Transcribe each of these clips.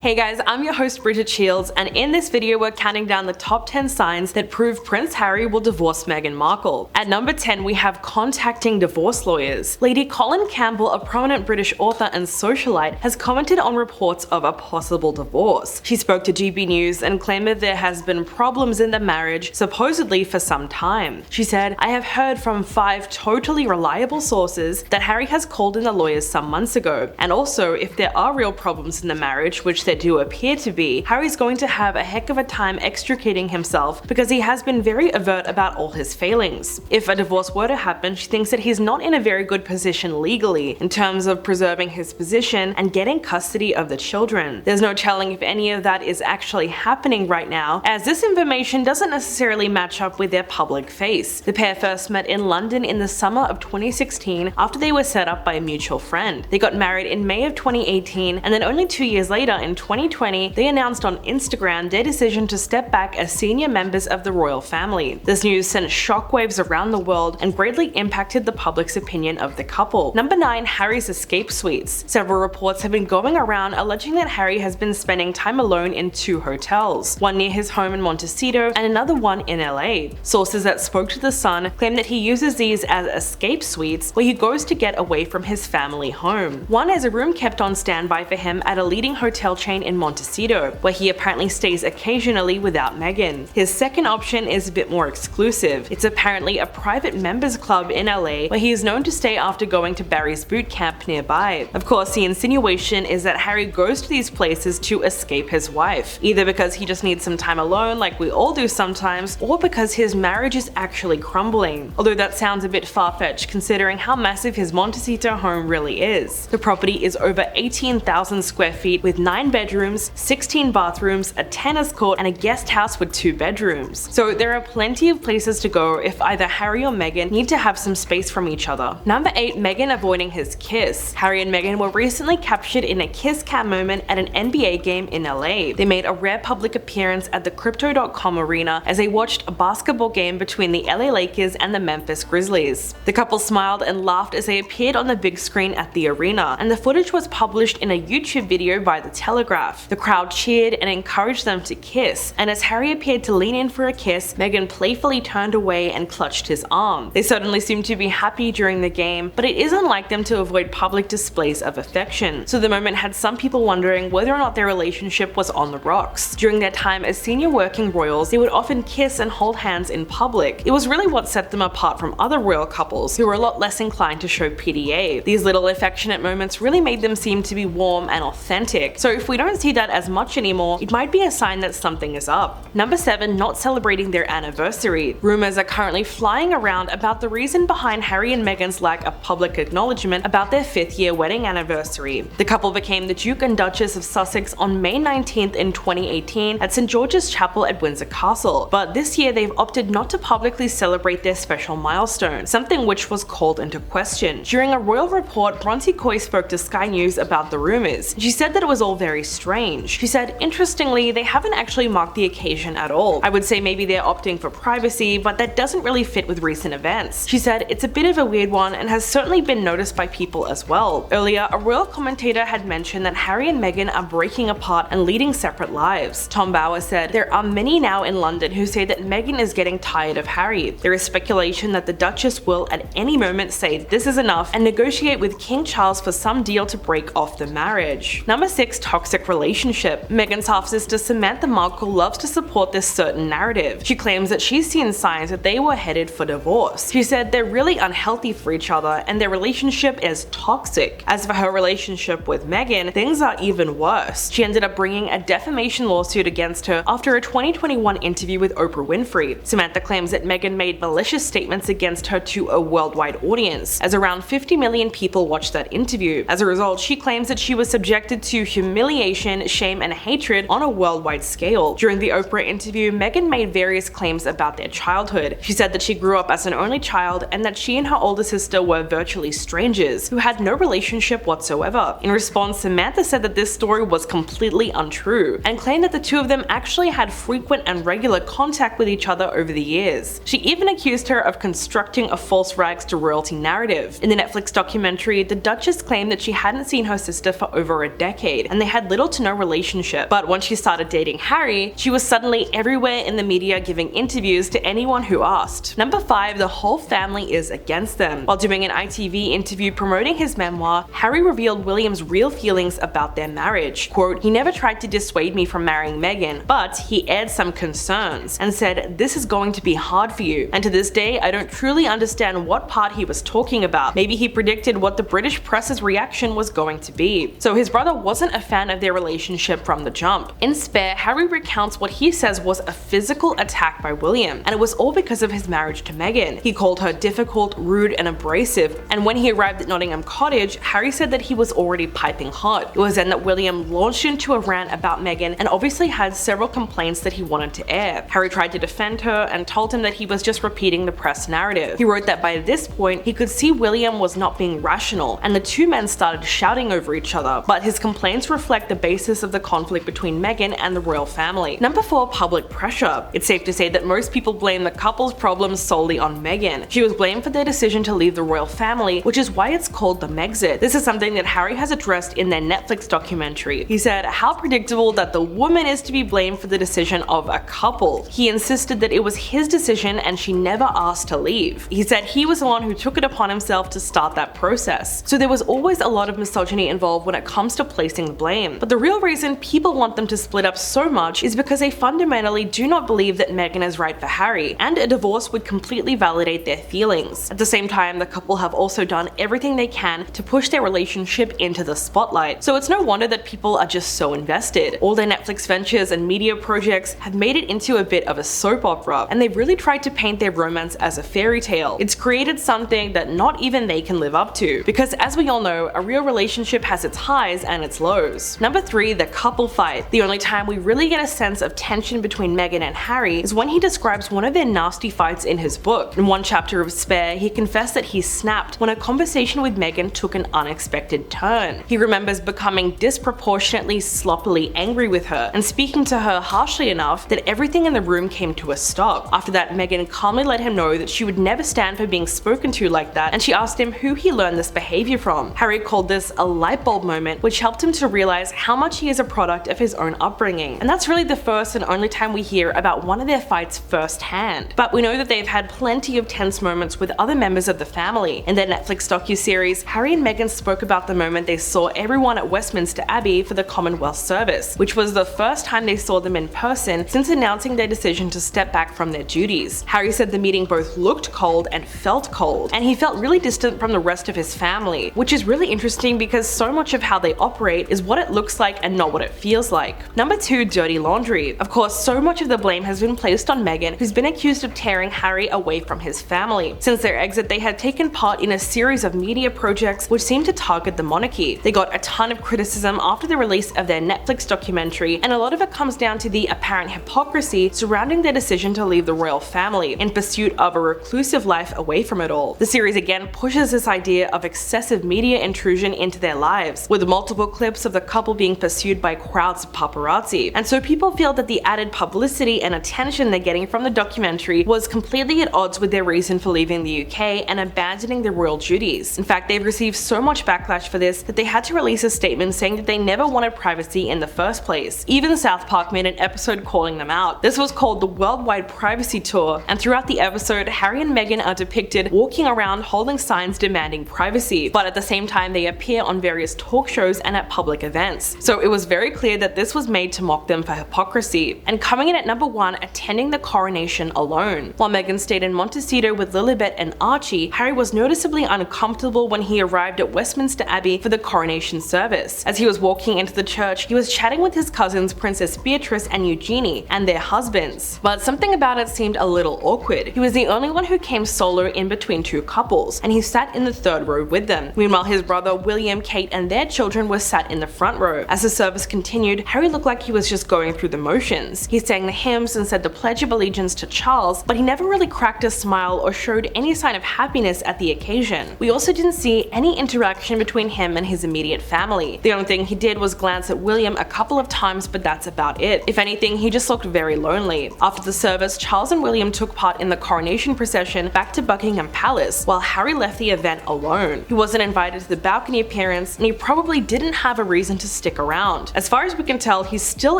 Hey guys, I'm your host Bridget Shields, and in this video we're counting down the top 10 signs that prove Prince Harry will divorce Meghan Markle. At number 10 we have contacting divorce lawyers. Lady Colin Campbell, a prominent British author and socialite, has commented on reports of a possible divorce. She spoke to GB News and claimed that there has been problems in the marriage, supposedly for some time. She said, "I have heard from 5 totally reliable sources that Harry has called in the lawyers some months ago, and also if there are real problems in the marriage, which there do appear to be, Harry's going to have a heck of a time extricating himself because he has been very overt about all his failings. If a divorce were to happen, she thinks that he's not in a very good position legally in terms of preserving his position and getting custody of the children. There's no telling if any of that is actually happening right now, as this information doesn't necessarily match up with their public face. The pair first met in London in the summer of 2016 after they were set up by a mutual friend. They got married in May of 2018, and then only 2 years later in 2020, they announced on Instagram their decision to step back as senior members of the royal family. This news sent shockwaves around the world and greatly impacted the public's opinion of the couple. Number 9. Harry's escape suites. Several reports have been going around alleging that Harry has been spending time alone in 2 hotels, one near his home in Montecito and another one in LA. Sources that spoke to The Sun claim that he uses these as escape suites where he goes to get away from his family home. One is a room kept on standby for him at a leading hotel chain in Montecito, where he apparently stays occasionally without Meghan. His second option is a bit more exclusive. It's apparently a private members club in LA where he is known to stay after going to Barry's boot camp nearby. Of course, the insinuation is that Harry goes to these places to escape his wife, either because he just needs some time alone like we all do sometimes, or because his marriage is actually crumbling. Although that sounds a bit far-fetched considering how massive his Montecito home really is. The property is over 18,000 square feet with 9 bedrooms, 16 bathrooms, a tennis court, and a guest house with 2 bedrooms. So there are plenty of places to go if either Harry or Meghan need to have some space from each other. Number 8. Meghan avoiding his kiss. Harry and Meghan were recently captured in a kiss cam moment at an NBA game in LA. They made a rare public appearance at the Crypto.com arena as they watched a basketball game between the LA Lakers and the Memphis Grizzlies. The couple smiled and laughed as they appeared on the big screen at the arena, and the footage was published in a YouTube video by The Telegraph. The crowd cheered and encouraged them to kiss, and as Harry appeared to lean in for a kiss, Meghan playfully turned away and clutched his arm. They certainly seemed to be happy during the game, but it is unlike them to avoid public displays of affection, so the moment had some people wondering whether or not their relationship was on the rocks. During their time as senior working royals, they would often kiss and hold hands in public. It was really what set them apart from other royal couples who were a lot less inclined to show PDA. These little affectionate moments really made them seem to be warm and authentic, so if we don't see that as much anymore, it might be a sign that something is up. Number 7. Not celebrating their anniversary. Rumors are currently flying around about the reason behind Harry and Meghan's lack of public acknowledgement about their 5th-year wedding anniversary. The couple became the Duke and Duchess of Sussex on May 19th in 2018 at St George's Chapel at Windsor Castle, but this year they've opted not to publicly celebrate their special milestone, something which was called into question. During a royal report, Bronte Coy spoke to Sky News about the rumors. She said that it was all very strange. She said, "Interestingly, they haven't actually marked the occasion at all. I would say maybe they're opting for privacy, but that doesn't really fit with recent events." She said, "It's a bit of a weird one and has certainly been noticed by people as well." Earlier, a royal commentator had mentioned that Harry and Meghan are breaking apart and leading separate lives. Tom Bower said, "There are many now in London who say that Meghan is getting tired of Harry. There is speculation that the Duchess will at any moment say this is enough and negotiate with King Charles for some deal to break off the marriage." Number 6. Toxic relationship. Meghan's half-sister Samantha Markle loves to support this certain narrative. She claims that she's seen signs that they were headed for divorce. She said they're really unhealthy for each other and their relationship is toxic. As for her relationship with Meghan, things are even worse. She ended up bringing a defamation lawsuit against her after a 2021 interview with Oprah Winfrey. Samantha claims that Meghan made malicious statements against her to a worldwide audience, as around 50 million people watched that interview. As a result, she claims that she was subjected to humiliation, shame, and hatred on a worldwide scale. During the Oprah interview, Meghan made various claims about their childhood. She said that she grew up as an only child and that she and her older sister were virtually strangers who had no relationship whatsoever. In response, Samantha said that this story was completely untrue and claimed that the two of them actually had frequent and regular contact with each other over the years. She even accused her of constructing a false rags to royalty narrative. In the Netflix documentary, the Duchess claimed that she hadn't seen her sister for over a decade and they had had little to no relationship. But once she started dating Harry, she was suddenly everywhere in the media giving interviews to anyone who asked. Number 5, the whole family is against them. While doing an ITV interview promoting his memoir, Harry revealed William's real feelings about their marriage. Quote, "He never tried to dissuade me from marrying Meghan, but he aired some concerns and said, 'This is going to be hard for you.' And to this day, I don't truly understand what part he was talking about. Maybe he predicted what the British press's reaction was going to be." So his brother wasn't a fan of their relationship from the jump. In Spare, Harry recounts what he says was a physical attack by William, and it was all because of his marriage to Meghan. He called her difficult, rude, and abrasive, and when he arrived at Nottingham Cottage, Harry said that he was already piping hot. It was then that William launched into a rant about Meghan and obviously had several complaints that he wanted to air. Harry tried to defend her and told him that he was just repeating the press narrative. He wrote that by this point, he could see William was not being rational, and the two men started shouting over each other, but his complaints reflect the basis of the conflict between Meghan and the royal family. Number 4, public pressure. It's safe to say that most people blame the couple's problems solely on Meghan. She was blamed for their decision to leave the royal family, which is why it's called the Megxit. This is something that Harry has addressed in their Netflix documentary. He said, "How predictable that the woman is to be blamed for the decision of a couple." He insisted that it was his decision and she never asked to leave. He said he was the one who took it upon himself to start that process. So there was always a lot of misogyny involved when it comes to placing the blame. But the real reason people want them to split up so much is because they fundamentally do not believe that Meghan is right for Harry, and a divorce would completely validate their feelings. At the same time, the couple have also done everything they can to push their relationship into the spotlight. So it's no wonder that people are just so invested. All their Netflix ventures and media projects have made it into a bit of a soap opera, and they've really tried to paint their romance as a fairy tale. It's created something that not even they can live up to, because as we all know, a real relationship has its highs and its lows. Number 3, the couple fight. The only time we really get a sense of tension between Meghan and Harry is when he describes one of their nasty fights in his book. In one chapter of Spare, he confessed that he snapped when a conversation with Meghan took an unexpected turn. He remembers becoming disproportionately sloppily angry with her and speaking to her harshly enough that everything in the room came to a stop. After that, Meghan calmly let him know that she would never stand for being spoken to like that, and she asked him who he learned this behavior from. Harry called this a light bulb moment, which helped him to realize how much he is a product of his own upbringing. And that's really the first and only time we hear about one of their fights firsthand. But we know that they've had plenty of tense moments with other members of the family. In their Netflix docuseries, Harry and Meghan spoke about the moment they saw everyone at Westminster Abbey for the Commonwealth service, which was the first time they saw them in person since announcing their decision to step back from their duties. Harry said the meeting both looked cold and felt cold, and he felt really distant from the rest of his family, which is really interesting because so much of how they operate is what it looks like and not what it feels like. Number 2, dirty laundry. Of course, so much of the blame has been placed on Meghan, who's been accused of tearing Harry away from his family. Since their exit, they had taken part in a series of media projects which seemed to target the monarchy. They got a ton of criticism after the release of their Netflix documentary, and a lot of it comes down to the apparent hypocrisy surrounding their decision to leave the royal family in pursuit of a reclusive life away from it all. The series again pushes this idea of excessive media intrusion into their lives, with multiple clips of the couple being pursued by crowds of paparazzi. And so people feel that the added publicity and attention they're getting from the documentary was completely at odds with their reason for leaving the UK and abandoning their royal duties. In fact, they've received so much backlash for this that they had to release a statement saying that they never wanted privacy in the first place. Even South Park made an episode calling them out. This was called the Worldwide Privacy Tour, and throughout the episode, Harry and Meghan are depicted walking around holding signs demanding privacy, but at the same time they appear on various talk shows and at public events. So it was very clear that this was made to mock them for hypocrisy. And coming in at number 1, attending the coronation alone. While Meghan stayed in Montecito with Lilibet and Archie, Harry was noticeably uncomfortable when he arrived at Westminster Abbey for the coronation service. As he was walking into the church, he was chatting with his cousins Princess Beatrice and Eugenie and their husbands. But something about it seemed a little awkward. He was the only one who came solo in between two couples, and he sat in the third row with them. Meanwhile, his brother William, Kate, and their children were sat in the front row. As the service continued, Harry looked like he was just going through the motions. He sang the hymns and said the Pledge of Allegiance to Charles, but he never really cracked a smile or showed any sign of happiness at the occasion. We also didn't see any interaction between him and his immediate family. The only thing he did was glance at William a couple of times, but that's about it. If anything, he just looked very lonely. After the service, Charles and William took part in the coronation procession back to Buckingham Palace, while Harry left the event alone. He wasn't invited to the balcony appearance, and he probably didn't have a reason to stick around. As far as we can tell, he still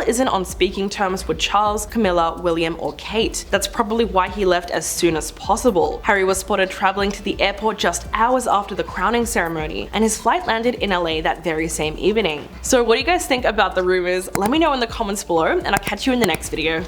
isn't on speaking terms with Charles, Camilla, William, or Kate. That's probably why he left as soon as possible. Harry was spotted traveling to the airport just hours after the crowning ceremony, and his flight landed in LA that very same evening. So what do you guys think about the rumors? Let me know in the comments below, and I'll catch you in the next video.